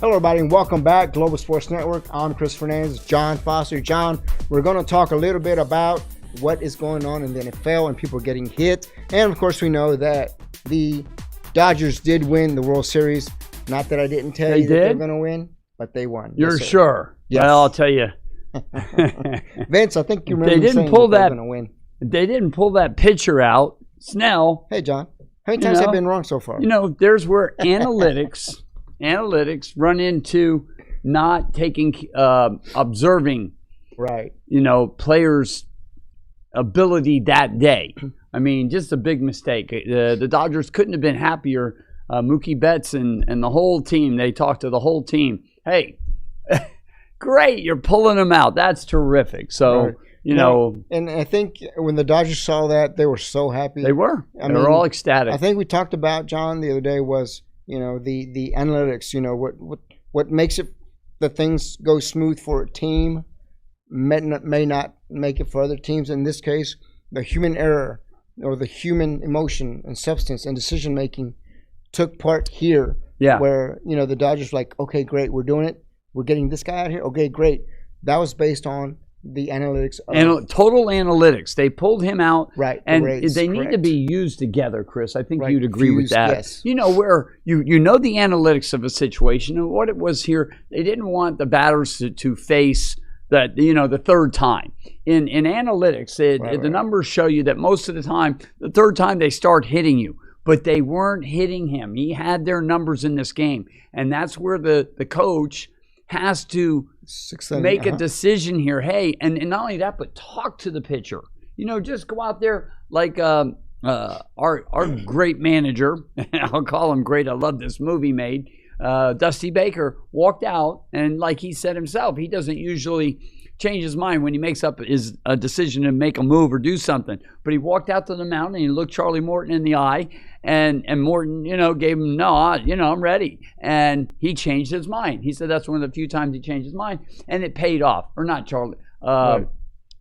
Hello, everybody, and welcome back. Global Sports Network. I'm Chris Fernandez, John Foster. John, we're going to talk a little bit about what is going on in the NFL and people getting hit. And, of course, we know that the Dodgers did win the World Series. Not that I didn't tell you that they're going to win, but they won. You're sure? Yes. Well, I'll tell you. Vince, I think you remember They didn't saying pull that that. they're going to win. They didn't pull that pitcher out. Snell. Hey, John, how many times have I been wrong so far? There's where analytics run into not taking observing right. Players' ability that day. I mean, just a big mistake. The Dodgers couldn't have been happier. Mookie Betts and the whole team, they talked to the whole team. Hey, great, you're pulling them out. That's terrific. So, right. And I think when the Dodgers saw that, they were so happy. They were. They were all ecstatic. I think we talked about, John, the other day was, the analytics, what makes it the things go smooth for a team may not make it for other teams. In this case, the human error or the human emotion and substance and decision making took part here. Yeah. Where, the Dodgers were like, okay, great, we're doing it. We're getting this guy out here. Okay, great. That was based on the analytics. Total analytics. They pulled him out. Right. And rates, they correct. need to be used together, Chris. I think right. you'd agree with that. Yes. Where you know the analytics of a situation. And what it was here, they didn't want the batters to face that, the third time. In analytics, the numbers show you that most of the time, the third time they start hitting you. But they weren't hitting him. He had their numbers in this game. And that's where the coach has to make a decision here. Hey, and not only that, but talk to the pitcher. Just go out there like our great manager, I'll call him great, I love this movie made, Dusty Baker, walked out, and like he said himself, he doesn't usually change his mind when he makes up a decision to make a move or do something. But he walked out to the mound and he looked Charlie Morton in the eye, and Morton, gave him, no, I'm ready. And he changed his mind. He said that's one of the few times he changed his mind, and it paid off. Or not Charlie. Right.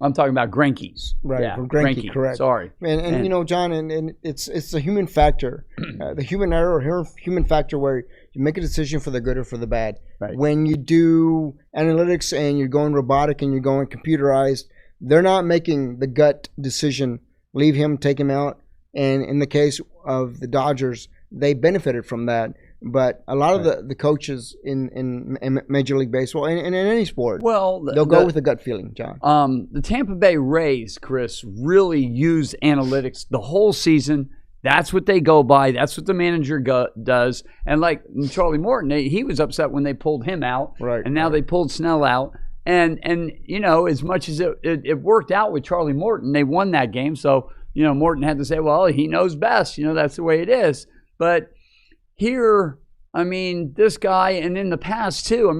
I'm talking about Greinke's. Right, yeah, from Greinke, correct. Sorry. And John, and it's the human factor, the human error or human factor where you make a decision for the good or for the bad. Right. When you do analytics and you're going robotic and you're going computerized, they're not making the gut decision, leave him, take him out. And in the case of the Dodgers, they benefited from that. But a lot of the coaches in Major League Baseball and in any sport, they'll go with a gut feeling, John. The Tampa Bay Rays, Chris, really use analytics the whole season. That's what they go by. That's what the manager does. And like Charlie Morton, he was upset when they pulled him out. Right. And now they pulled Snell out. And as much as it worked out with Charlie Morton, they won that game. So, Morton had to say, well, he knows best. That's the way it is. But here, this guy, and in the past too,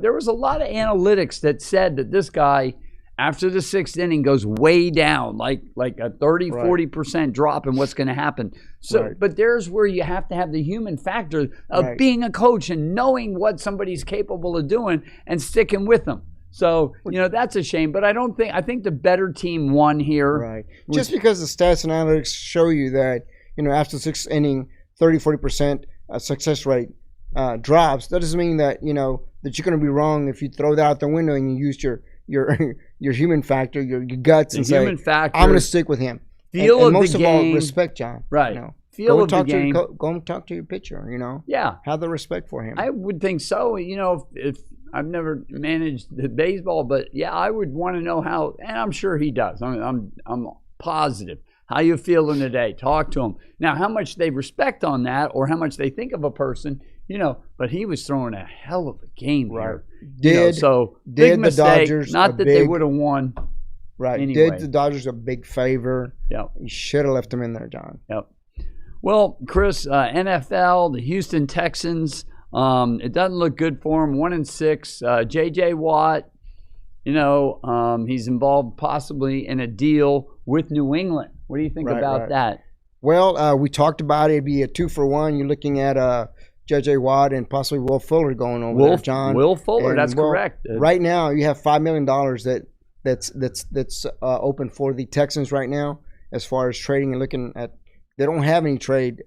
there was a lot of analytics that said that this guy, after the sixth inning, goes way down, like a 30, 40% drop in what's going to happen. So, but there's where you have to have the human factor of being a coach and knowing what somebody's capable of doing and sticking with them. So, that's a shame. But I think the better team won here. Right. Just because the stats and analytics show you that, after the sixth inning, 30, 40% success rate drops, that doesn't mean that, that you're going to be wrong if you throw that out the window and you use your human factor, your guts, and say, factor, I'm going to stick with him. Feel and of most the of game. all, respect, John. Right. Feel of the game. Go and talk to your pitcher, Yeah. Have the respect for him. I would think so. If I've never managed the baseball, but yeah, I would want to know how, and I'm sure he does. I'm positive. How you feeling today? Talk to him. Now, how much they respect on that or how much they think of a person, but he was throwing a hell of a game here. Did big mistake. The Dodgers not that they would have won. Right. Anyway. Did the Dodgers a big favor? Yep. You should have left him in there, John. Yep. Well, Chris, NFL, the Houston Texans, it doesn't look good for them. 1-6. J.J. Watt, he's involved possibly in a deal with New England. What do you think about that? Well, we talked about it. It'd be a 2-for-1. You're looking at J.J. Watt and possibly Will Fuller going over there, John. Will Fuller, that's correct. Right now, you have $5 million that's open for the Texans right now as far as trading and looking at. They don't have any trade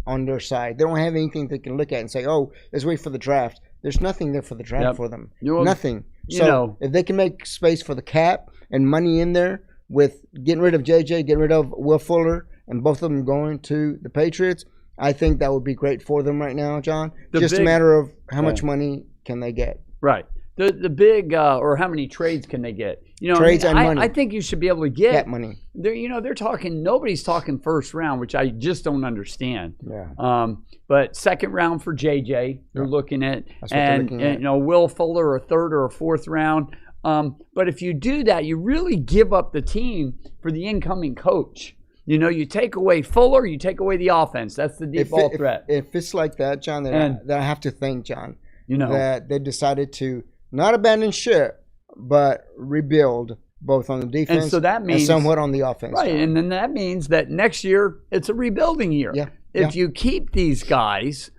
on their side. They don't have anything they can look at and say, "Oh, let's wait for the draft." There's nothing there for the draft for them. Nothing. So if they can make space for the cap and money in there with getting rid of JJ, getting rid of Will Fuller, and both of them going to the Patriots, I think that would be great for them right now, John. Just a matter of how much money can they get. Right. The big or how many trades can they get? Trades and money. I think you should be able to get money. They're talking. Nobody's talking first round, which I just don't understand. Yeah. But second round for JJ, they're looking at, and Will Fuller a third or a fourth round. But if you do that, you really give up the team for the incoming coach. You take away Fuller, you take away the offense. That's the default threat. If it's like that, John, then I have to thank John. That they decided to not abandon ship, but rebuild both on the defense and so that means, and somewhat on the offense. Right, John. and then that means that next year it's a rebuilding year. Yeah. If you keep these guys,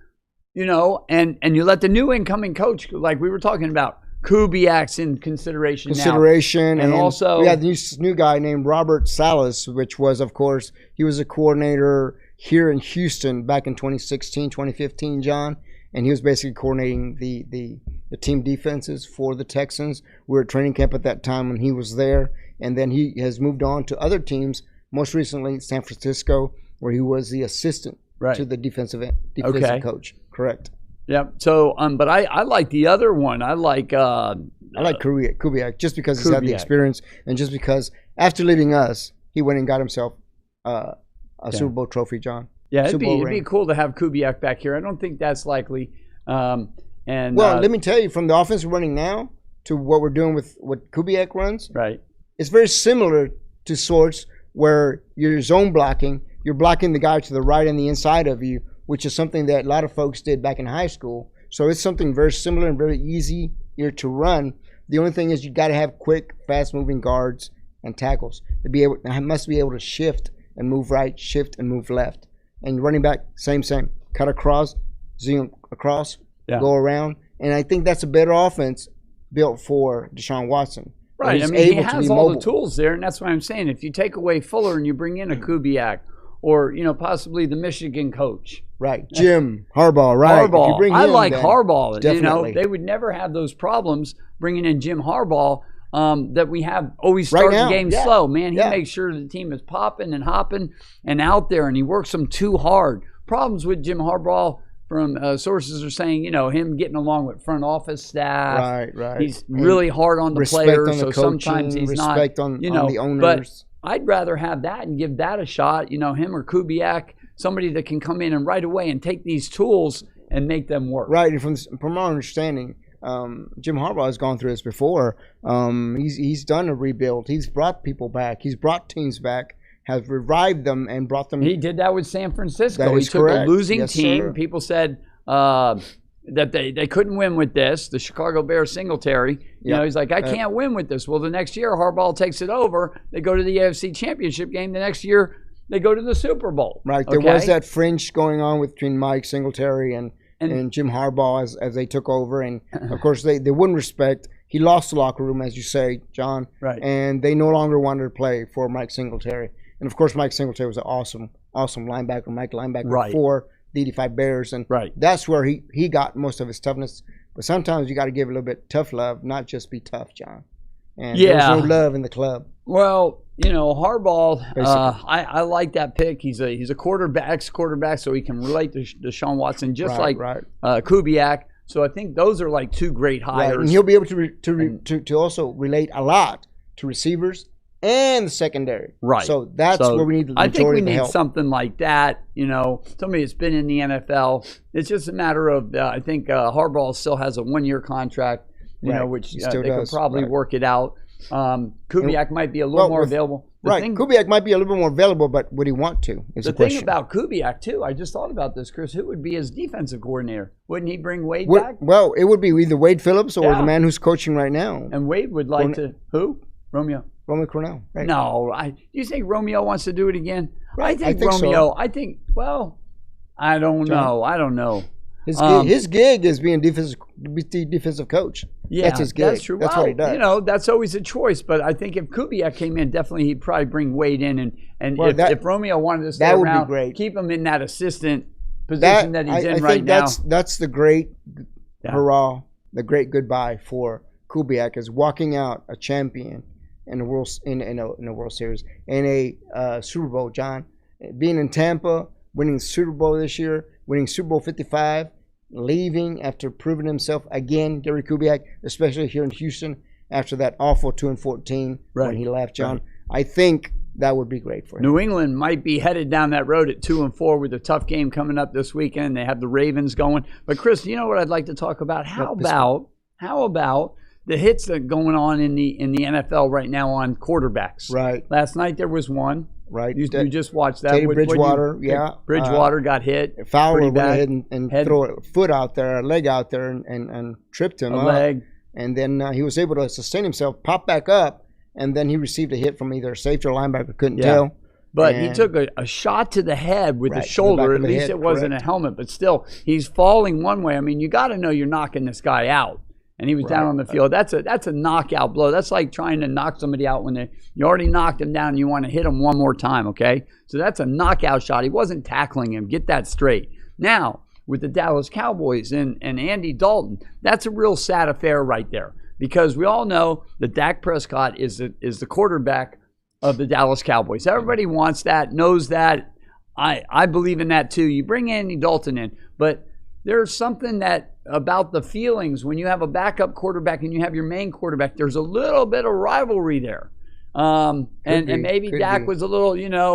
and you let the new incoming coach, like we were talking about, Kubiak's in consideration now. And also we had this new guy named Robert Salas, which was, of course, he was a coordinator here in Houston back in 2016, 2015, John. And he was basically coordinating the team defenses for the Texans. We were at training camp at that time when he was there. And then he has moved on to other teams, most recently San Francisco, where he was the assistant to the defensive coach. Correct. Yeah. So, but I like the other one. I like Kubiak just because he's had the experience and just because after leaving us, he went and got himself a Super Bowl trophy, John. Yeah, it'd be cool to have Kubiak back here. I don't think that's likely. Let me tell you, from the offense we're running now to what we're doing with what Kubiak runs, right? It's very similar to sorts where you're zone blocking. You're blocking the guy to the right and the inside of you, which is something that a lot of folks did back in high school. So it's something very similar and very easy here to run. The only thing is you got to have quick, fast-moving guards and tackles to must be able to shift and move right, shift and move left. And running back, same. Cut across, zoom across, go around. And I think that's a better offense built for Deshaun Watson. Right. I mean, he has all the tools there, and that's what I'm saying. If you take away Fuller and you bring in a Kubiak or, possibly the Michigan coach. Right. Jim Harbaugh, right. Harbaugh. If you bring I him, like Harbaugh. Definitely. They would never have those problems bringing in Jim Harbaugh that we have always starting games slow. Man, he makes sure the team is popping and hopping and out there, and he works them too hard. Problems with Jim Harbaugh from sources are saying, him getting along with front office staff. Right. He's really hard on the players, so sometimes he's not. Respect on the owners. But I'd rather have that and give that a shot, him or Kubiak, somebody that can come in and right away and take these tools and make them work. Right, and from our understanding, Jim Harbaugh has gone through this before. He's done a rebuild. He's brought people back. He's brought teams back, has revived them and brought them. He did that with San Francisco. That is he took correct. A losing team. Sir. People said that they couldn't win with this. The Chicago Bears Singletary. He's like, I can't win with this. Well, the next year Harbaugh takes it over. They go to the AFC Championship game. The next year they go to the Super Bowl. Right. There was that fringe going on between Mike Singletary and Jim Harbaugh as they took over. And, of course, they wouldn't respect. He lost the locker room, as you say, John. Right. And they no longer wanted to play for Mike Singletary. And, of course, Mike Singletary was an awesome linebacker for the 85 Bears. And that's where he got most of his toughness. But sometimes you got to give a little bit tough love, not just be tough, John. And there's no love in the club. Well, Harbaugh, I like that pick. He's a quarterback, so he can relate to Deshaun Watson just like Kubiak. So I think those are like two great hires. Right. And he'll be able to also relate a lot to receivers and the secondary. Right. So that's where we need the majority of the help. I think we need something like that. Somebody that's been in the NFL. It's just a matter of I think Harbaugh still has a 1-year contract. Which they could probably work it out. Kubiak might be a little more available. Kubiak might be a little bit more available, but would he want to? The thing about Kubiak, too, I just thought about this, Chris. Who would be his defensive coordinator? Wouldn't he bring Wade back? Well, it would be either Wade Phillips or the man who's coaching right now. And Wade would like to. Who? Romeo Crennel. Right. No. Do you think Romeo wants to do it again? Right. I think Romeo. So. I don't know. I don't know. His gig is being defensive coach. Yeah, that's his gig. That's true. That's what he does. That's always a choice. But I think if Kubiak came in, definitely he'd probably bring Wade in, and if Romeo wanted to stay around, be great. Keep him in that assistant position that he's in I right think now. That's the great hurrah, the great goodbye for Kubiak, is walking out a champion in a World Series, in a Super Bowl. John, being in Tampa, winning Super Bowl this year, winning Super Bowl 55, leaving after proving himself again, Gary Kubiak, especially here in Houston after that awful 2-14 when he left. John, I think that would be great for him. New England might be headed down that road at 2-4 with a tough game coming up this weekend. They have the Ravens going. But Chris, you know what I'd like to talk about? How about the hits that are going on in the NFL right now on quarterbacks? Right. Last night there was one. Right. You just watched that. Teddy Bridgewater, Bridgewater got hit. Fowler went ahead and threw a foot out there, a leg out there, and tripped him up. Leg. And then he was able to sustain himself, pop back up, and then he received a hit from either a safety or linebacker, couldn't tell. But he took a shot to the head with the shoulder. At least it wasn't a helmet. But still, he's falling one way. I mean, you got to know you're knocking this guy out. And he was down on the field. That's a knockout blow. That's like trying to knock somebody out when you already knocked him down and you want to hit him one more time, okay? So that's a knockout shot. He wasn't tackling him. Get that straight. Now, with the Dallas Cowboys and Andy Dalton, that's a real sad affair right there. Because we all know that Dak Prescott is the quarterback of the Dallas Cowboys. Everybody wants that, knows that. I believe in that too. You bring Andy Dalton in, but there's something about the feelings when you have a backup quarterback and you have your main quarterback. There's a little bit of rivalry there. And maybe Dak was a little,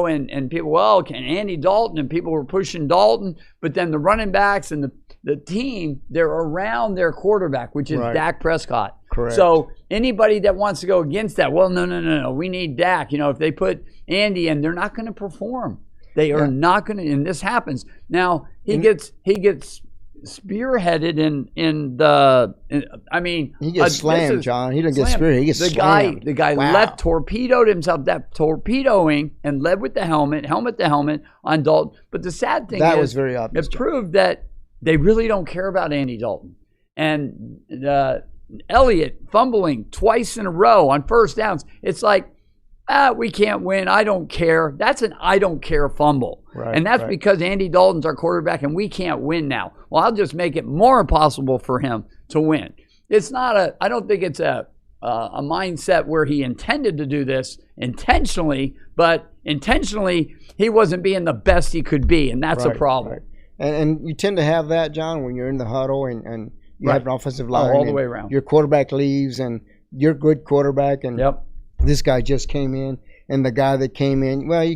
and people, well, can Andy Dalton? And people were pushing Dalton. But then the running backs and the team, they're around their quarterback, which is Dak Prescott. Correct. So anybody that wants to go against that, well, no. We need Dak. If they put Andy in, they're not going to perform. They are not going to, and this happens. Now, he gets spearheaded he gets slammed, John. He didn't get spearheaded. He gets slammed. The guy torpedoed himself. That torpedoing and led with the helmet to helmet on Dalton. But the sad thing is, was very obvious. It proved that they really don't care about Andy Dalton. And Elliott fumbling twice in a row on first downs. It's like, we can't win. I don't care. That's an I don't care fumble. And that's because Andy Dalton's our quarterback and we can't win now. Well, I'll just make it more impossible for him to win. It's not I don't think it's a mindset where he intended to do this intentionally, but intentionally he wasn't being the best he could be, and that's a problem. And you tend to have that, John, when you're in the huddle and you have an offensive line. All the way around. Your quarterback leaves and you're a good quarterback and this guy just came in, and the guy that came in, well,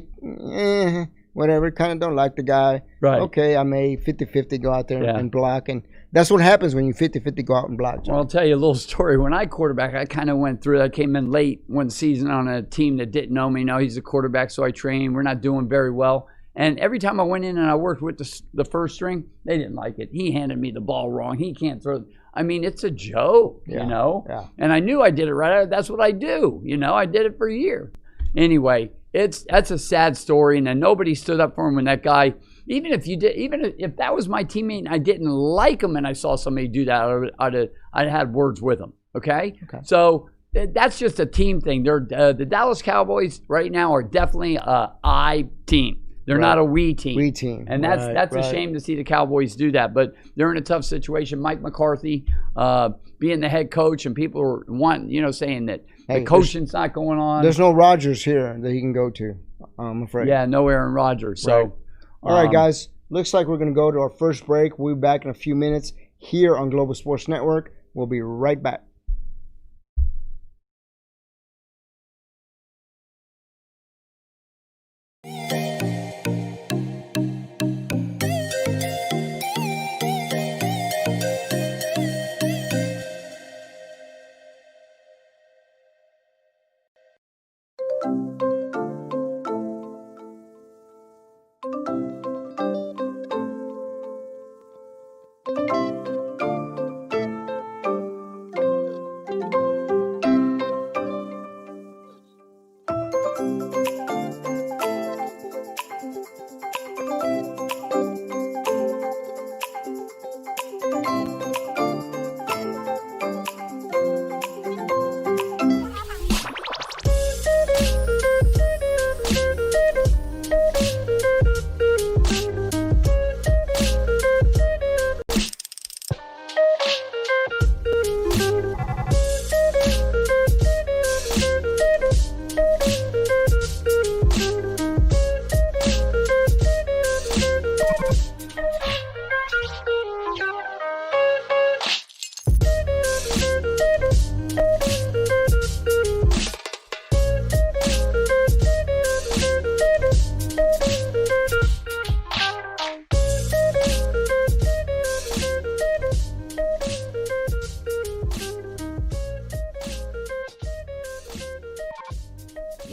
whatever, kind of don't like the guy. Okay, I may 50-50 go out there and block. And that's what happens when you 50-50 go out and block, John. Well, I'll tell you a little story. When I quarterback, I kind of went through it. I came in late one season on a team that didn't know me. Now he's a quarterback, so I trained. We're not doing very well. And every time I went in and I worked with the first string, they didn't like it. He handed me the ball wrong. He can't throw. I mean, it's a joke, And I knew I did it right. That's what I do, I did it for a year. Anyway, that's a sad story, and then nobody stood up for him when that guy. Even if that was my teammate and I didn't like him, and I saw somebody do that, I'd had words with him. Okay. So that's just a team thing. They're the Dallas Cowboys right now are definitely a I team. They're not a we team. We team. And that's a shame to see the Cowboys do that. But they're in a tough situation. Mike McCarthy being the head coach, and people are saying that the coaching's not going on. There's no Rodgers here that he can go to, I'm afraid. Yeah, no Aaron Rodgers. So, all right, guys. Looks like we're going to go to our first break. We'll be back in a few minutes here on Global Sports Network. We'll be right back.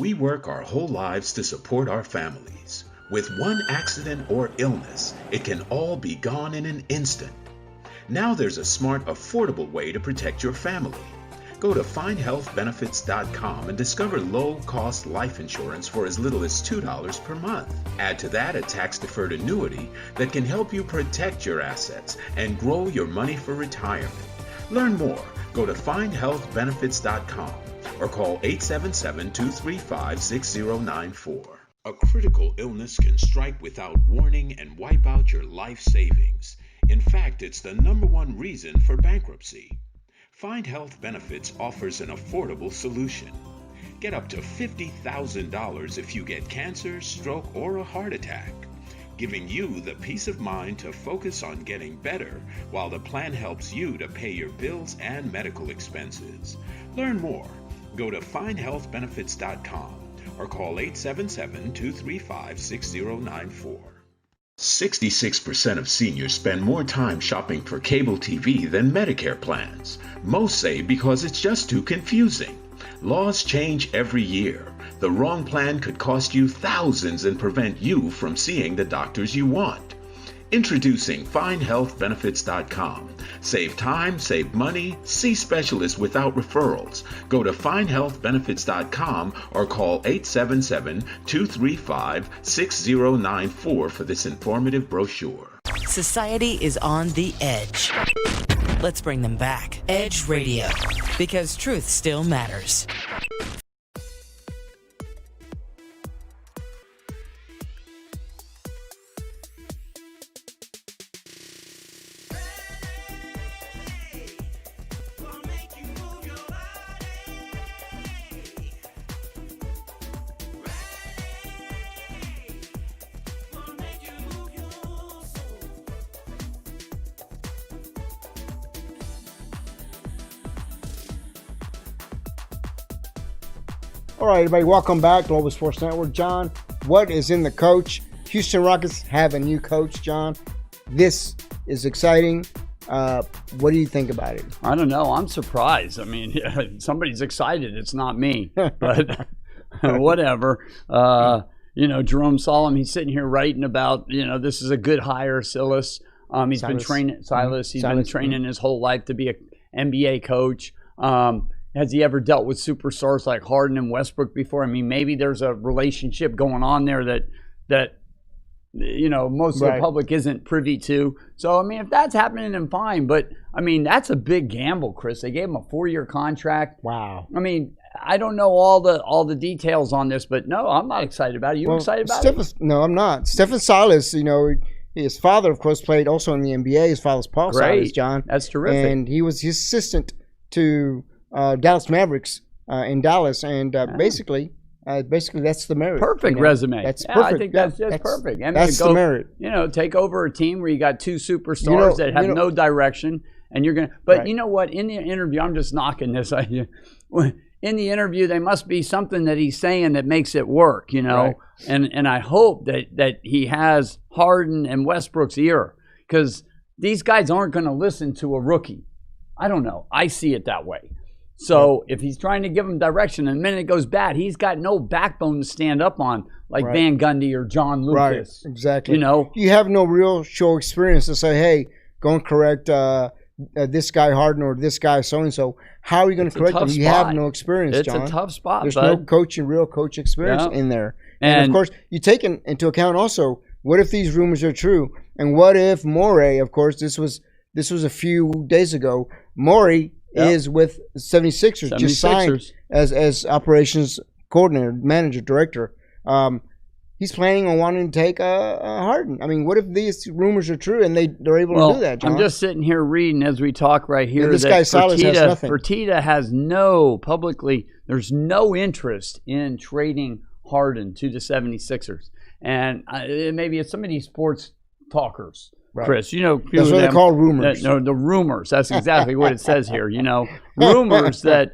We work our whole lives to support our families. With one accident or illness, it can all be gone in an instant. Now there's a smart, affordable way to protect your family. Go to findhealthbenefits.com and discover low-cost life insurance for as little as $2 per month. Add to that a tax-deferred annuity that can help you protect your assets and grow your money for retirement. Learn more. Go to findhealthbenefits.com or call 877-235-6094. A critical illness can strike without warning and wipe out your life savings. In fact, it's the #1 reason for bankruptcy. Find Health Benefits offers an affordable solution. Get up to $50,000 if you get cancer, stroke, or a heart attack, giving you the peace of mind to focus on getting better while the plan helps you to pay your bills and medical expenses. Learn more. Go to findhealthbenefits.com or call 877-235-6094. 66% of seniors spend more time shopping for cable TV than Medicare plans. Most say because it's just too confusing. Laws change every year. The wrong plan could cost you thousands and prevent you from seeing the doctors you want. Introducing FindHealthBenefits.com. Save time, save money, see specialists without referrals. Go to FindHealthBenefits.com or call 877-235-6094 for this informative brochure. Society is on the edge. Let's bring them back. Edge Radio, because truth still matters. All right, everybody, welcome back, Global Sports Network. John, what is in the coach? Houston Rockets have a new coach, John. This is exciting. What do you think about it? I don't know. I'm surprised. I mean, somebody's excited. It's not me, but whatever. Jerome Solomon, he's sitting here writing about, this is a good hire, Silas. He's been training Silas. He's been training his whole life to be an NBA coach. Has he ever dealt with superstars like Harden and Westbrook before? I mean, maybe there's a relationship going on there that most of the public isn't privy to. So, I mean, if that's happening, then fine. But, I mean, that's a big gamble, Chris. They gave him a 4-year contract. Wow. I mean, I don't know all the details on this, but no, I'm not excited about it. You excited about it? No, I'm not. Stephen Silas, his father, of course, played also in the NBA. His father's Paul Silas, John. That's terrific. And he was his assistant to Dallas Mavericks in Dallas, and basically that's the merit. Perfect resume. That's perfect. I think that's perfect. And that's the merit. Take over a team where you got two superstars that have no direction, and you're gonna. But you know what? In the interview, I'm just knocking this. In the interview, there must be something that he's saying that makes it work. Right. And I hope that he has Harden and Westbrook's ear, because these guys aren't going to listen to a rookie. I don't know. I see it that way. So if he's trying to give him direction and the minute it goes bad, he's got no backbone to stand up on like Van Gundy or John Lucas. Right, exactly. You have no real show experience to say, hey, go and correct this guy Harden or this guy so-and-so. How are you going to correct them? You have no experience, John. It's a tough spot, There's no real coach experience in there. And of course, you take into account also, what if these rumors are true? And what if Morey, of course, this was a few days ago, Morey is with 76ers, just signed as operations coordinator, manager, director. He's planning on wanting to take Harden. I mean, what if these rumors are true and they're able to do that, John? I'm just sitting here reading as we talk right here. And this guy Silas has nothing. Fertitta has there's no interest in trading Harden to the 76ers. And maybe it's some of these sports talkers. Right. Chris, that's what they call rumors. The rumors. That's exactly what it says here. Rumors that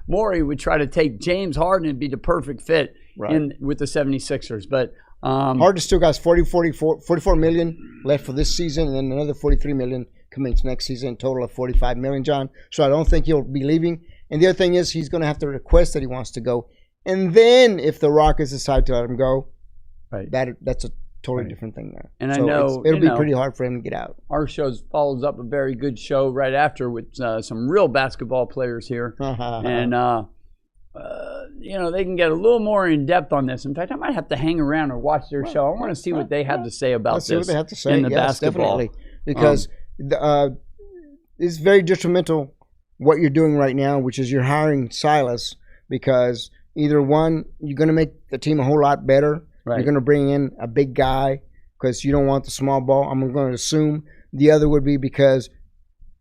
Morey would try to take James Harden and be the perfect fit with the 76ers. But Harden still got 44 million left for this season, and then another 43 million coming to next season, total of 45 million, John. So I don't think he'll be leaving. And the other thing is he's going to have to request that he wants to go. And then if the Rockets decide to let him go, right, that's a totally different thing there. And so I know it'll be pretty hard for him to get out. Our show follows up a very good show right after with some real basketball players here. And, they can get a little more in depth on this. In fact, I might have to hang around or watch their show. I want to see what they have to say about Let's this. see what they have to say. In the basketball. Definitely. Because it's very detrimental what you're doing right now, which is you're hiring Silas because either one, you're going to make the team a whole lot better. Right. You're going to bring in a big guy because you don't want the small ball. I'm going to assume the other would be because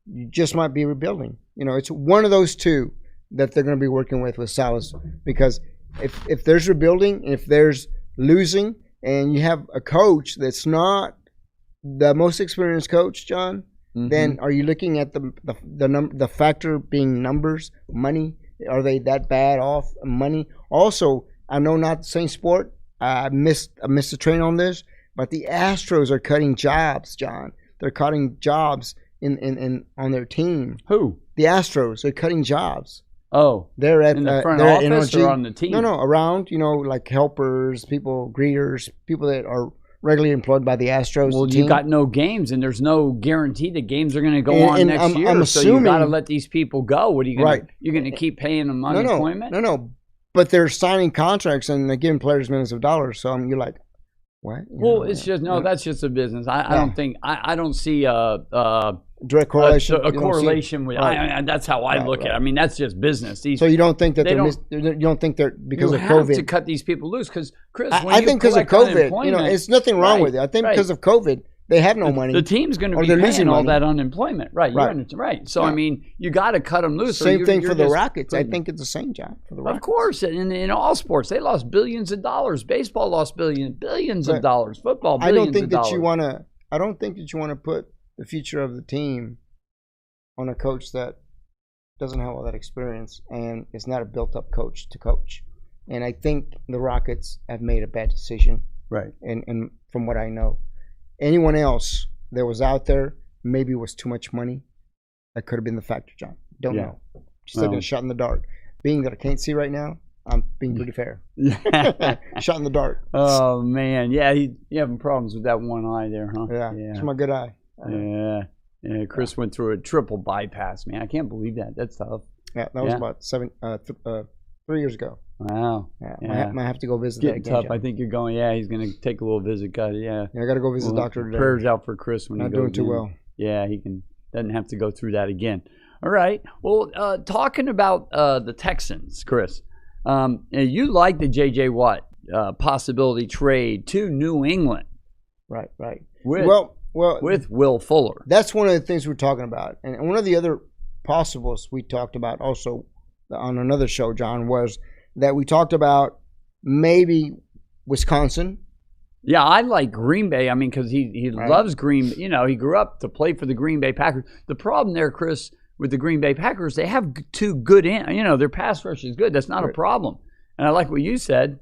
you just might be rebuilding. It's one of those two that they're going to be working with Silas, because if there's rebuilding, if there's losing, and you have a coach that's not the most experienced coach, John, then are you looking at the factor being numbers, money? Are they that bad off money? Also, I know not the same sport. I missed the train on this, but the Astros are cutting jobs, John. They're cutting jobs in on their team. Who? The Astros. They're cutting jobs. Oh, they're at in the front office or on the team? No, around. Like helpers, people, greeters, people that are regularly employed by the Astros. Well, you got no games, and there's no guarantee that games are going to go on next year. I'm so you got to let these people go. What are you going to? You're going to keep paying them unemployment? No. But they're signing contracts and they're giving players millions of dollars. So you're like, what? It's just that's just a business. I don't think I don't see direct correlation. A correlation with. That's how I look at it. I mean, that's just business. So you don't think that you don't think they're because of COVID to cut these people loose? Because Chris, I think because of COVID, it's nothing wrong with it. I think because of COVID, they have no money. The team's going to be paying all that unemployment, right? Right. So I mean, you got to cut them loose. Same thing for the Rockets. I think it's the same job for the Rockets. Of course, in all sports, they lost billions of dollars. Baseball lost billions of dollars. Football, billions of dollars. I don't think that you want to put the future of the team on a coach that doesn't have all that experience and is not a built-up coach to coach. And I think the Rockets have made a bad decision. Right. And from what I know. Anyone else that was out there maybe was too much money. That could have been the factor, John. Don't know. Just taking a shot in the dark. Being that I can't see right now, I'm being pretty fair. Shot in the dark. Oh, man. Yeah, you having problems with that one eye there, huh? Yeah. It's my good eye. Yeah. Chris went through a triple bypass, man. I can't believe that. That's tough. Yeah, that was about 3 years ago. Wow. Yeah. Might have to go visit Getting that again, tough. John. I think you're going. Yeah, he's going to take a little visit. Got it. Yeah. I got to go visit the doctor today. Prayers out for Chris when he goes. Not doing too well. Yeah, he doesn't have to go through that again. All right. Well, talking about the Texans, Chris, you like the J.J. Watt possibility trade to New England. Right. With Will Fuller. That's one of the things we're talking about. And one of the other possibles we talked about also on another show, John, was that we talked about maybe Wisconsin. Yeah, I like Green Bay. I mean, because he loves Green. He grew up to play for the Green Bay Packers. The problem there, Chris, with the Green Bay Packers, they have two good their pass rush is good. That's not a problem. And I like what you said.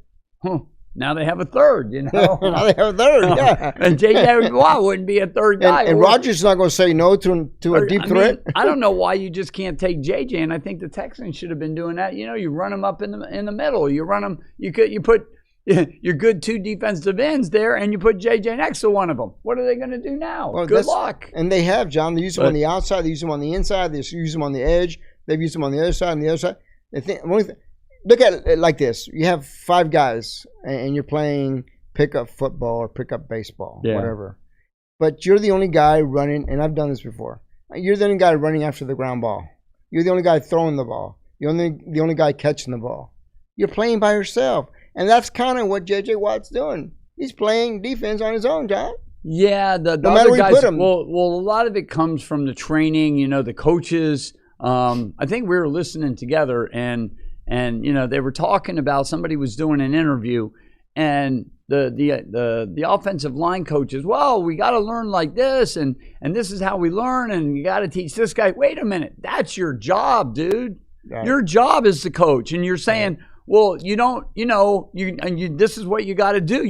Now they have a third, Now they have a third, yeah. And J.J. Watt wouldn't be a third guy. And Rodgers is not going to say no to a deep threat. I don't know why you just can't take J.J. And I think the Texans should have been doing that. You run them up in the middle. You run them. You put your good two defensive ends there, and you put J.J. next to one of them. What are they going to do now? Well, good luck. And they have, John. They use them on the outside. They use them on the inside. They use them on the edge. They've used them on the other side and the other side. Look at it like this. You have 5 guys, and you're playing pickup football or pickup baseball, whatever. But you're the only guy running, and I've done this before. You're the only guy running after the ground ball. You're the only guy throwing the ball. You're the only guy catching the ball. You're playing by yourself. And that's kind of what J.J. Watt's doing. He's playing defense on his own, John. Yeah, the no matter other guys, where you put him. Well, a lot of it comes from the training, the coaches. I think we were listening together, and they were talking about, somebody was doing an interview, and the offensive line coaches, well, we got to learn like this, and this is how we learn, and you got to teach this guy. Wait a minute, that's your job, dude. Right. Your job is the coach, and you're saying, well, you don't, this is what you got to do.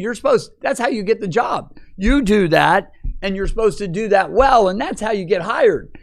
That's how you get the job. You do that, and you're supposed to do that well, and that's how you get hired.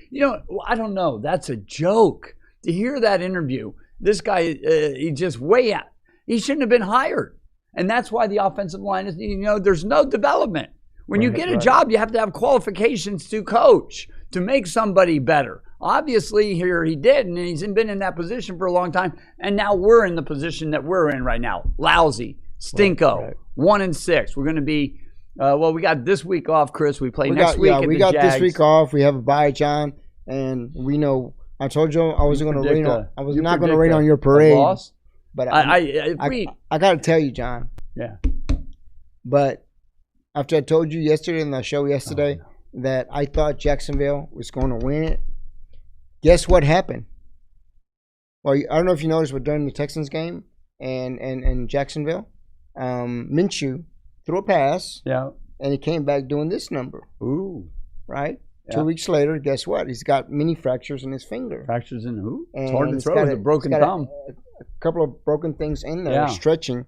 I don't know. That's a joke. to hear that interview, this guy, he just way out. He shouldn't have been hired. And that's why the offensive line is, there's no development. When you get a job, you have to have qualifications to coach, to make somebody better. Obviously, here he did, and he's been in that position for a long time. And now we're in the position that we're in right now. Lousy, stinko, 1-6. We're going to be, we got this week off, Chris. We play next week. Yeah, we got this week off. We have a bye, John, and we know. I told you I was not going to rain on your parade. Loss? But I got to tell you, John. Yeah. But after I told you yesterday in the show yesterday that I thought Jacksonville was going to win it, guess what happened? Well, I don't know if you noticed, but during the Texans game and Jacksonville, Minshew threw a pass. Yeah. And he came back doing this number. Ooh. Right? Yeah. 2 weeks later, guess what? He's got mini fractures in his finger. Fractures in who? It's hard to throw with a broken thumb. A couple of broken things in there, stretching.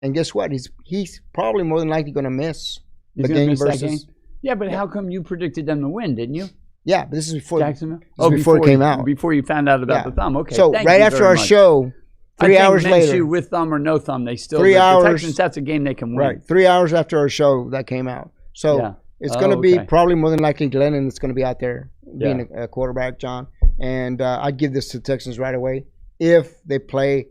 And guess what? He's probably more than likely going to miss the game versus. Yeah, but how come you predicted them to win, didn't you? Yeah, but this is before Jacksonville. Before it came out. Before you found out about the thumb. Okay. So right after our show, 3 hours later, with thumb or no thumb, they still. 3 hours. The Texans, that's a game they can win. Right. 3 hours after our show, that came out. So it's going to be probably more than likely Glennon that's going to be out there being a quarterback, John. And I'd give this to the Texans right away if they play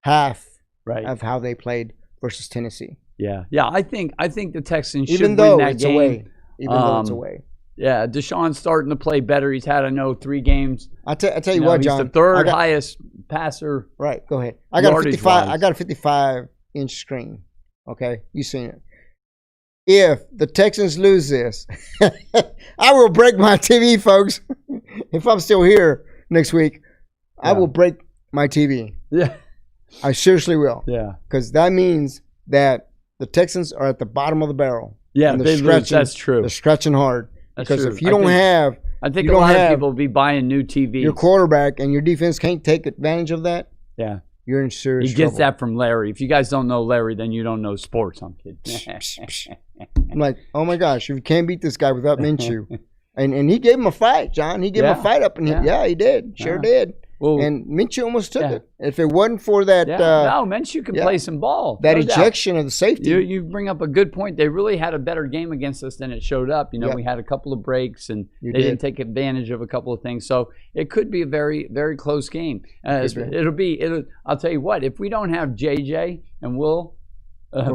half of how they played versus Tennessee. Yeah. I think the Texans should win that game. Even though it's away. Yeah, Deshaun's starting to play better. He's had, 3 games. I tell you what, John. He's the third highest passer. Right, go ahead. I got a 55-inch screen. Okay, you've seen it. If the Texans lose this, I will break my TV, folks. If I'm still here next week, I will break my TV. Yeah. I seriously will. Yeah. Because that means that the Texans are at the bottom of the barrel. Yeah, that's true. They're stretching hard. That's because true. if you don't have... I think a lot of people will be buying new TVs. Your quarterback and your defense can't take advantage of that. Yeah. You're in serious trouble. He gets that from Larry. If you guys don't know Larry, then you don't know sports. I'm kidding. I'm like, oh my gosh, you can't beat this guy without Minshew. And he gave him a fight, John. He gave him a fight up. And he did. Sure did. Well, and Minshew almost took it. If it wasn't for that... no, Minshew can play some ball. That ejection of the safety. You bring up a good point. They really had a better game against us than it showed up. We had a couple of breaks, and they didn't take advantage of a couple of things. So it could be a very, very close game. I'll tell you what, if we don't have JJ and Will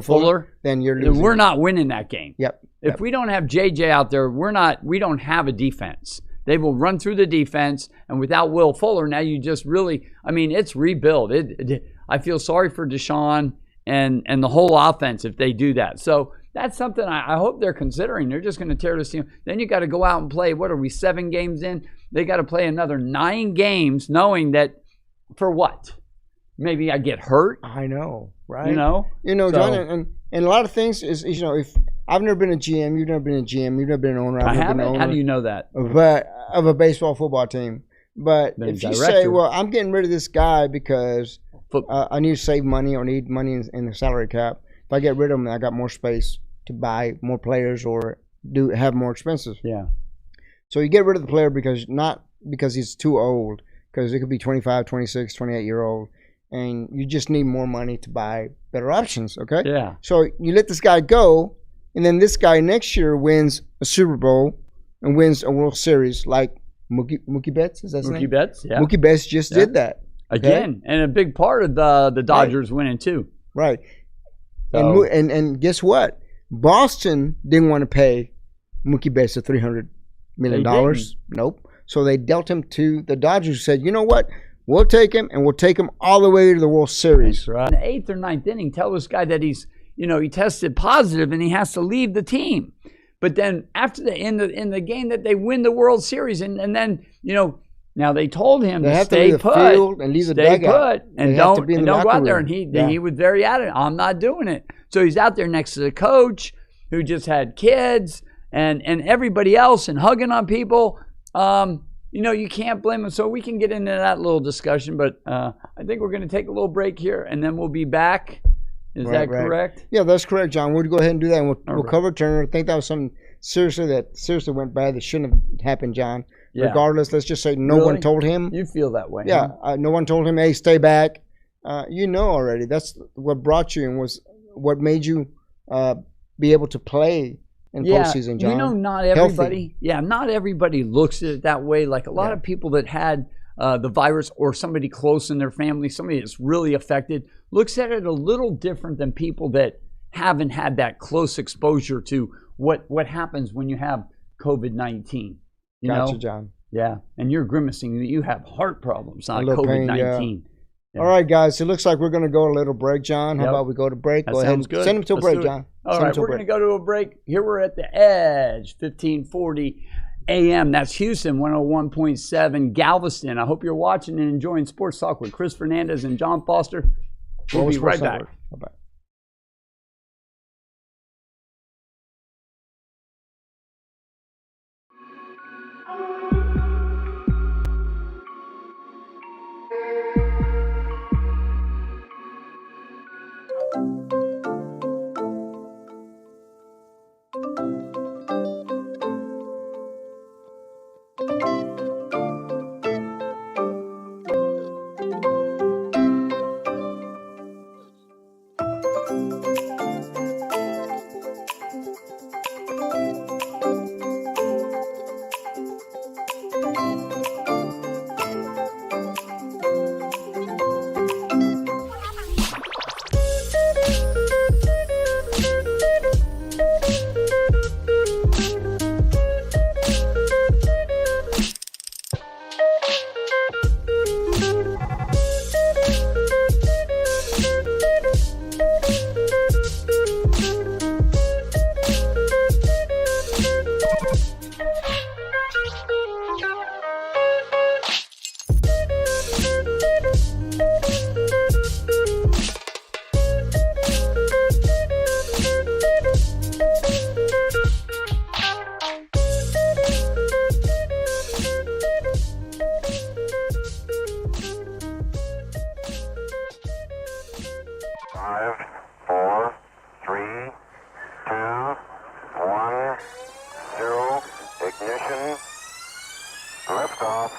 Fuller, then you're losing. We're not winning that game. Yep. If we don't have JJ out there, we don't have a defense. They will run through the defense, and without Will Fuller, now you just really, it's rebuild. I feel sorry for Deshaun and the whole offense if they do that. So that's something I hope they're considering. They're just going to tear this team. Then you got to go out and play, what are we, 7 games in? They got to play another 9 games knowing that, for what? Maybe I get hurt. I know, right? So, John, and a lot of things is, if I've never been a GM, you've never been a GM, you've never been an owner. I haven't. How do you know that? But of a baseball football team. But if you say, well, I'm getting rid of this guy because I need to save money or need money in the salary cap. If I get rid of him, I got more space to buy more players or have more expenses. Yeah. So you get rid of the player not because he's too old, because it could be 25, 26, 28-year-old. And you just need more money to buy better options, okay? Yeah. So you let this guy go, and then this guy next year wins a Super Bowl and wins a World Series like Mookie Betts. Is that his name? Mookie Betts, yeah. Mookie Betts just did that. Okay? Again, and a big part of the Dodgers winning too. Right. So. And guess what? Boston didn't want to pay Mookie Betts the $300 million. Nope. So they dealt him to the Dodgers, who said, you know what? We'll take him, and we'll take him all the way to the World Series. That's right. In the 8th or 9th inning, tell this guy that he's, he tested positive and he has to leave the team. But then after in the game that they win the World Series, and then now they told him to stay put, and leave the dugout, and don't go out there. And he was very adamant. I'm not doing it. So he's out there next to the coach who just had kids and everybody else and hugging on people. You can't blame them. So we can get into that little discussion, but I think we're going to take a little break here, and then we'll be back. Is that correct? Yeah, that's correct, John. We'll go ahead and do that, and we'll cover Turner. I think that was something seriously went bad that shouldn't have happened, John. Yeah. regardless. Let's just say no one Really? told him. You feel that way? Yeah, huh? no one told him, hey, stay back. You know already. That's what brought you and was what made you be able to play in postseason, John. You know, not everybody. Yeah, not everybody looks at it that way. Like a lot of people that had the virus or somebody close in their family, somebody that's really affected, looks at it a little different than people that haven't had that close exposure to what happens when you have COVID-19. You Gotcha, know? John. Yeah, and you're grimacing that you have heart problems, not A little pain, COVID-19. Yeah. All right, guys. It looks like we're going to go a little break, John. How Yep. about we go to break? That Go ahead. sounds good. Send them to a Let's break, do it. John. All Send right, them we're to a going to go to a break. Here we're at the Edge, 1540 AM. That's Houston, 101.7 Galveston. I hope you're watching and enjoying Sports Talk with Chris Fernandez and John Foster. We'll be right back. Bye-bye. Five, four, three, two, one, zero, ignition, liftoff.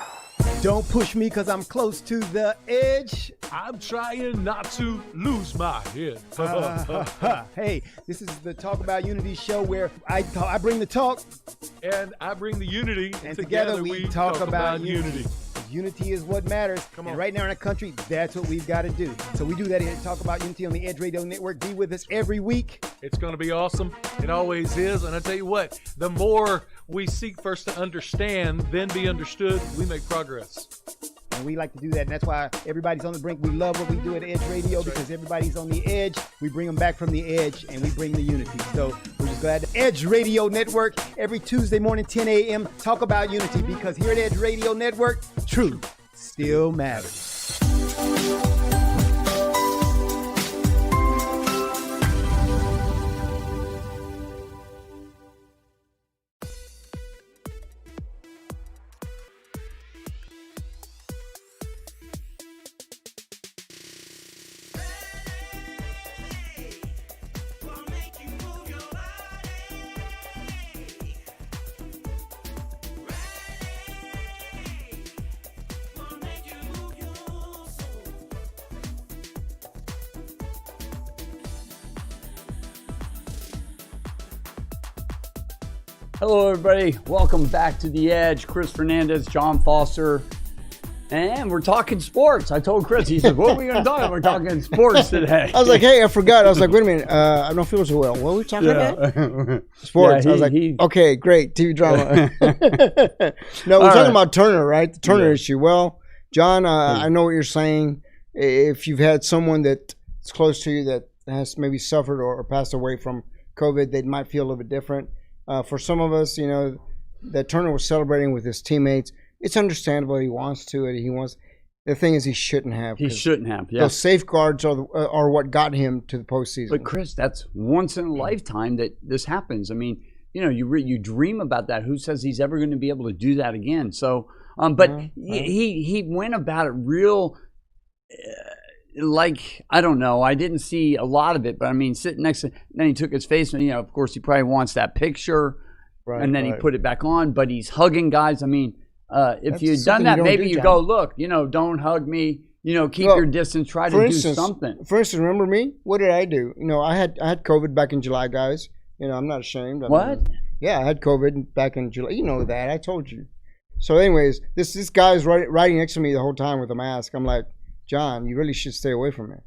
Don't push me because I'm close to the edge. I'm trying not to lose my head. Hey, this is the Talk About Unity show where I bring the talk, And I bring the unity, and together we talk about unity. Unity is what matters. Come And on. right now in our country, that's what we've got to do. So we do that here at Talk About Unity on the Edge Radio Network. Be with us every week. It's going to be awesome. It always is. And I tell you what, the more we seek first to understand, then be understood, we make progress. And we like to do that. And that's why everybody's on the brink. We love what we do at Edge Radio because everybody's on the edge. We bring them back from the edge and we bring the unity. So we're just glad. Edge Radio Network every Tuesday morning, 10 a.m. Talk about unity because here at Edge Radio Network, truth still matters. Hello, everybody. Welcome back to The Edge. Chris Fernandez, John Foster, and we're talking sports. I told Chris, he said, what are we going to talk about? We're talking sports today. I was like, hey, I forgot. I was like, wait a minute. I don't feel so well. What are we talking about? Sports. Yeah, I was like, okay, great. TV drama. No, we're All talking right. about Turner, right? The Turner Yeah. issue. Well, John, I know what you're saying. If you've had someone that's close to you that has maybe suffered or passed away from COVID, they might feel a little bit different. For some of us, you know, that Turner was celebrating with his teammates. It's understandable he wants to. And he wants. The thing is, he shouldn't have. He 'cause shouldn't have, yeah. Those safeguards are what got him to the postseason. But Chris, that's once in a lifetime that this happens. I mean, you know, you dream about that. Who says he's ever going to be able to do that again? So, but he went about it real, like, I don't know. I didn't see a lot of it, but I mean, sitting next to, then he took his face, and, you know, of course, he probably wants that picture, Right, and then he right. put it back on. But he's hugging guys. I mean, if That's you'd done something that, you don't maybe do, you John. go, look, don't hug me, keep Well, your distance, try to For do instance, something. For instance, remember me? What did I do? I had COVID back in July, guys. I'm not ashamed. What? Yeah, I had COVID back in July. You know that. I told you. So, anyways, this guy's riding next to me the whole time with a mask. I'm like, John, you really should stay away from it.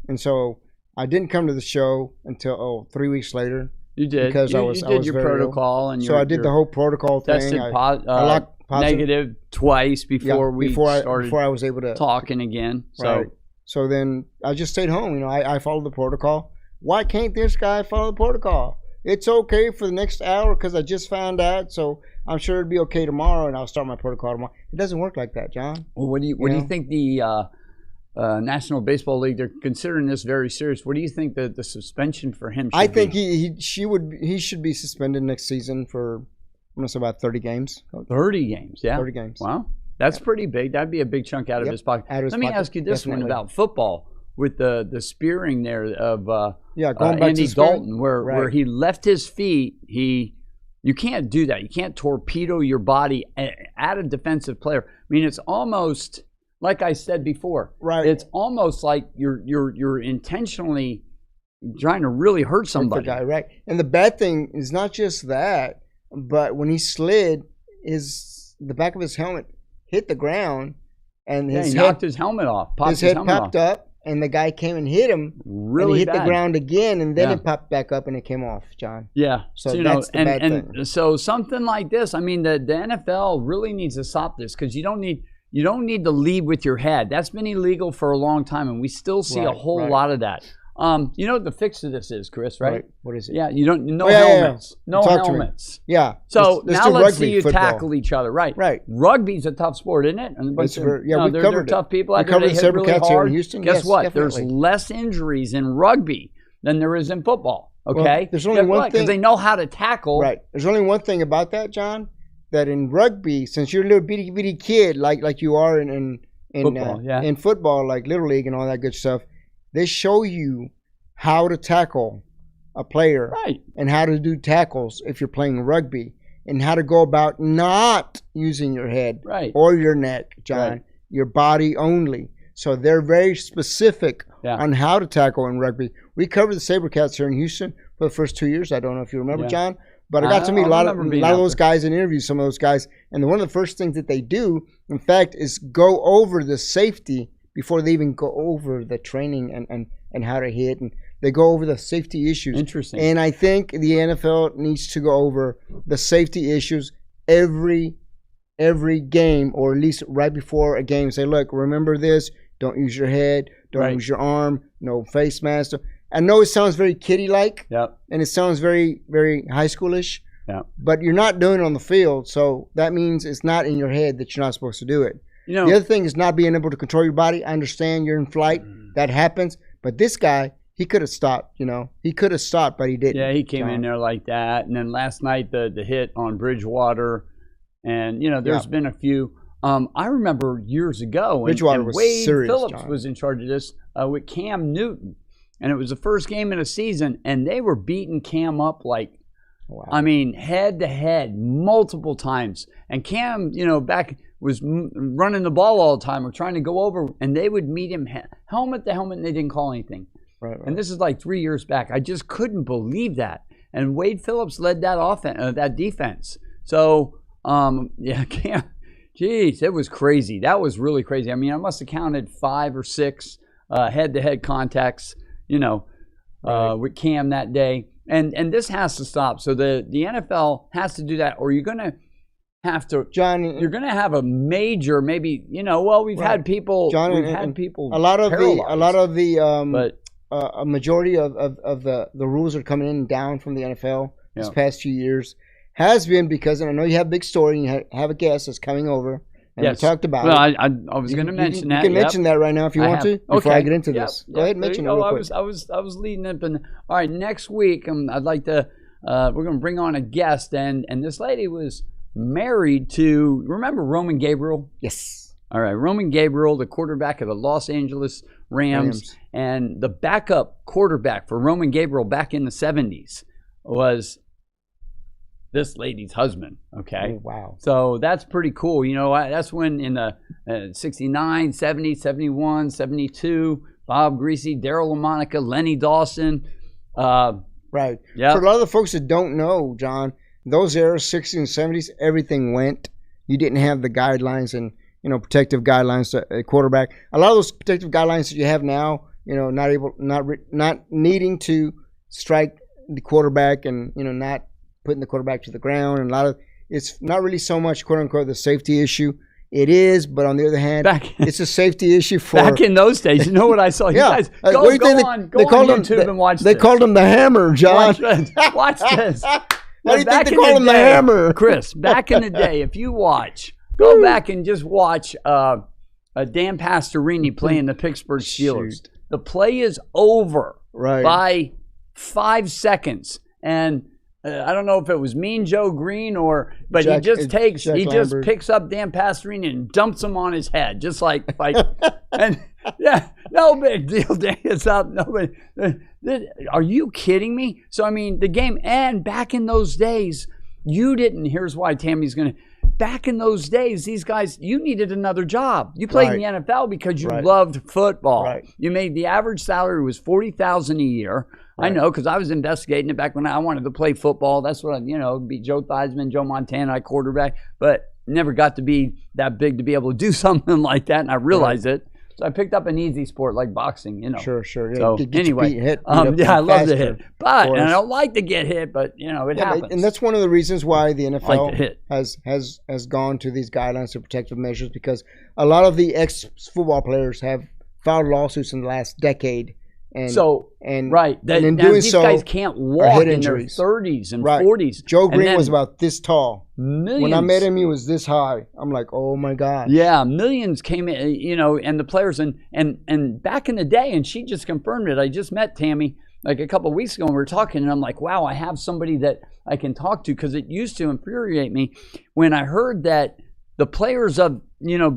And so I didn't come to the show until 3 weeks later. You did. Because you I was did your very ill. protocol. And So I did the whole protocol thing. tested I locked positive. negative twice before we started before I was able to talking again. So Right. So then I just stayed home. I followed the protocol. Why can't this guy follow the protocol? It's okay for the next hour because I just found out. So I'm sure it'll be okay tomorrow, and I'll start my protocol tomorrow. It doesn't work like that, John. well, what do you think the National Baseball League, they're considering this very serious. What do you think the suspension for him should I think be? he should be suspended next season for I'm gonna say about 30 games. 30 games, yeah. 30 games. Wow. That's pretty big. That'd be a big chunk out of Yep, his pocket. out of his Let me pocket, ask you this definitely. one about football with the spearing there of Yeah, going back Andy to spearing. Dalton, where Right. he left his feet. You can't do that. You can't torpedo your body at a defensive player. I mean, it's almost like I said before. Right. It's almost like you're intentionally trying to really hurt The somebody. guy, right? And the bad thing is not just that, but when he slid, the back of his helmet hit the ground, and Yeah, his he head knocked his helmet off. Popped his head helmet popped off. up, and the guy came and hit him. Really and he hit bad. the ground again, and then Yeah. it popped back up, and it came off, John. Yeah. So you that's the bad and thing. so something like this, I mean, the NFL really needs to stop this because you don't need to lead with your head. That's been illegal for a long time, and we still see a Right, whole right. lot of that. You know what the fix to this is, Chris, right? What is it? Yeah, no Oh, yeah. helmets. No Talk to me. helmets. Yeah. So let's now do let's rugby, see you football. tackle each other. Right. Right. Rugby's a tough sport, isn't it? And a bunch It's of- very- yeah, no, we've they're covered it. tough people. We out there. covered They the hit really Sabercats here in hard. Houston. Guess Yes, what? There's definitely. less injuries in rugby than there is in football. Okay. Well, there's only one thing- because they know how to tackle. Right. There's only one thing about that, John, that in rugby, since you're a little bitty kid like you are in Football, yeah. in football, like Little League and all that good stuff, they show you how to tackle a player Right. and how to do tackles if you're playing rugby and how to go about not using your head Right. or your neck, John, Right. your body only. So they're very specific Yeah. on how to tackle in rugby. We covered the Sabercats here in Houston for the first 2 years. I don't know if you remember, Yeah. John, but I got to meet a I lot of remember being out those guys and interview some of those guys. And one of the first things that they do, in fact, is go over the safety before they even go over the training and how to hit. And they go over the safety issues. Interesting. And I think the NFL needs to go over the safety issues every game, or at least right before a game. Say, look, remember this. Don't use your head. Don't Right. use your arm. No face mask. I know it sounds very kiddie-like, Yep. and it sounds very, very high schoolish. Yeah. But you're not doing it on the field, so that means it's not in your head that you're not supposed to do it. You know, The other thing is not being able to control your body. I understand you're in flight. That happens. But this guy, he could have stopped, He could have stopped, but he didn't. yeah, he came in John. there like that, and then last night the hit on Bridgewater, and there's been a few. I remember years ago, Bridgewater and was Wade serious, Phillips John. was in charge of this with Cam Newton, and it was the first game of the season, and they were beating Cam up like. Wow. I mean, head to head multiple times. And Cam, back was running the ball all the time or trying to go over, and they would meet him helmet to helmet, and they didn't call anything. Right. And this is like 3 years back. I just couldn't believe that. And Wade Phillips led that that defense. So, yeah, Cam, geez, it was crazy. That was really crazy. I mean, I must have counted 5 or 6 head-to-head contacts, with Cam that day. And this has to stop. So the NFL has to do that, or you're going to have to. John, You're going to have a major, maybe. We've had people. John, we've and- had and people. a lot of paralyzed. the But a majority of the rules are coming in and down from the NFL this Yeah. past few years has been because, and I know you have a big story and you have a guest that's coming over, and yes. we talked about well, it. I was going to mention that. You can yep. mention that right now if you I want have. to before Okay. I get into Yep, this. yep, Go ahead, there mention you it go. real quick. I was leading up, and all right, next week I'd like to. We're going to bring on a guest, and this lady was married to. Remember Roman Gabriel? Yes. All right, Roman Gabriel, the quarterback of the Los Angeles Rams, and the backup quarterback for Roman Gabriel back in the 70s was this lady's husband. Okay. Oh, wow. So that's pretty cool. You know, that's when in the 69, 70, 71, 72, Bob Greasy, Daryl LaMonica, Lenny Dawson. Right. Yeah. For a lot of the folks that don't know, John, those eras, 60s and 70s, everything went. You didn't have the guidelines and, protective guidelines to a quarterback. A lot of those protective guidelines that you have now, not needing to strike the quarterback and, not putting the quarterback to the ground. And it's not really so much, quote unquote, the safety issue. It is, but on the other hand, it's a safety issue for... Back in those days, you know what I saw? You guys, go on YouTube and watch They this. called him the Hammer, John. Watch this. Why do you think they call him the Hammer? Chris, back in the day, if you go back and just watch Dan Pastorini playing the Pittsburgh Steelers. Shoot. The play is over Right. by 5 seconds. And I don't know if it was Mean Joe Green but he just picks up Dan Pastorini and dumps him on his head, just like and yeah, no big deal. Dan gets up. Nobody. Are you kidding me? So I mean, the game. And back in those days, you didn't. Here's why Tammy's gonna. Back in those days, these guys, you needed another job. You played in the NFL because you loved football. Right. You made the average salary was $40,000 a year. Right. I know because I was investigating it back when I wanted to play football. That's what be Joe Theismann, Joe Montana, I quarterback, but never got to be that big to be able to do something like that. And I realized it. So I picked up an easy sport like boxing, Sure. Yeah, so anyway, I love to hit, and I don't like to get hit, but it happens. And that's one of the reasons why the NFL has gone to these guidelines to protective measures, because a lot of the ex-football players have filed lawsuits in the last decade. And in doing these so, guys can't walk in injuries. their 30s and 40s. Joe Green was about this tall. Millions. When I met him, he was this high. I'm like, oh my God. Yeah, millions came in, and the players and back in the day, and she just confirmed it. I just met Tammy like a couple of weeks ago, and we were talking, and I'm like, wow, I have somebody that I can talk to, because it used to infuriate me when I heard that the players of,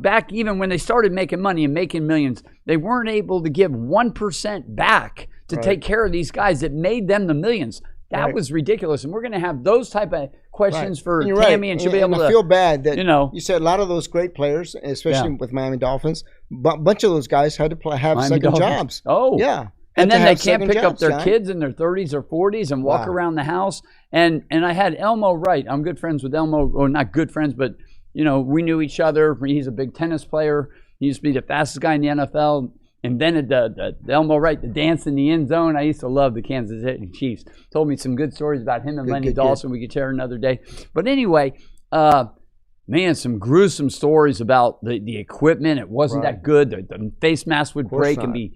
back even when they started making money and making millions, they weren't able to give 1% back to take care of these guys that made them the millions. That was ridiculous. And we're going to have those type of questions for Tammy, and she'll be able to. I feel bad that, you said a lot of those great players, especially with Miami Dolphins, a bunch of those guys had to have Miami second Dolphins. jobs. Oh. Yeah. And then they can't pick up their kids in their 30s or 40s and walk around the house. And I had Elmo Wright. I'm good friends with Elmo, or not good friends, but we knew each other. He's a big tennis player. He used to be the fastest guy in the NFL. Invented the Elmo Wright, the dance in the end zone. I used to love the Kansas City Chiefs. Told me some good stories about him and Lenny Dawson. We could share another day. But anyway, some gruesome stories about the equipment. It wasn't that good. The face mask would break and be,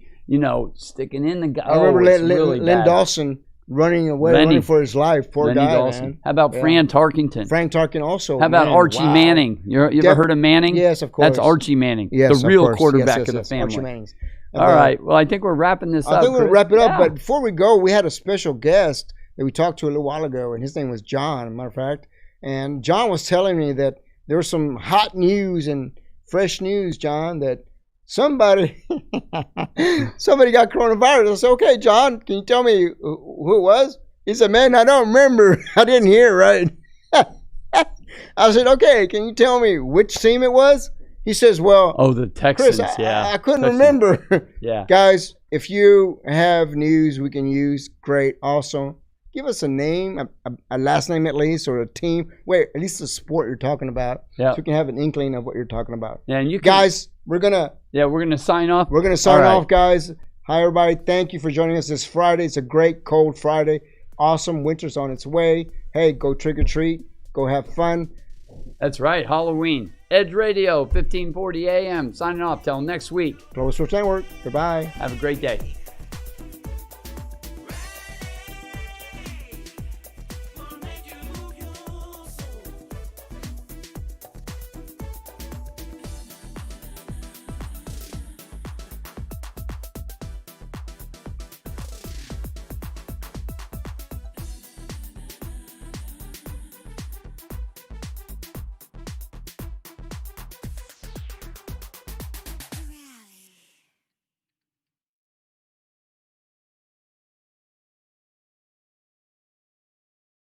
sticking in the guy. I remember Len Dawson running for his life. Poor Lenny guy, Dawson. man. How about Fran Tarkenton? Frank Tarkenton also. How about Archie Manning? You ever heard of Manning? Yes, of course. That's Archie Manning, yes, the real of course. quarterback of the family. Archie Manning's. All right. Well, I think we're wrapping this up. I think we'll Chris. wrap it up. But before we go, we had a special guest that we talked to a little while ago, and his name was John, as a matter of fact. And John was telling me that there was some hot news and fresh news, John, that somebody got coronavirus. I said, okay, John, can you tell me who it was? He said, man, I don't remember. I didn't hear, right? I said, okay, can you tell me which team it was? He says, well, the Texans, Chris, yeah. I couldn't remember. Yeah. Guys, if you have news we can use, great. Also, give us a name, a last name at least, or a team. Wait, at least the sport you're talking about. Yeah. So we can have an inkling of what you're talking about. Yeah, and you guys, we're going to sign off. We're going to sign off, guys. Hi, everybody. Thank you for joining us this Friday. It's a great, cold Friday. Awesome. Winter's on its way. Hey, go trick or treat. Go have fun. That's right. Halloween. Edge Radio, 1540 AM. Signing off. Till next week. Global Sports Network. Goodbye. Have a great day.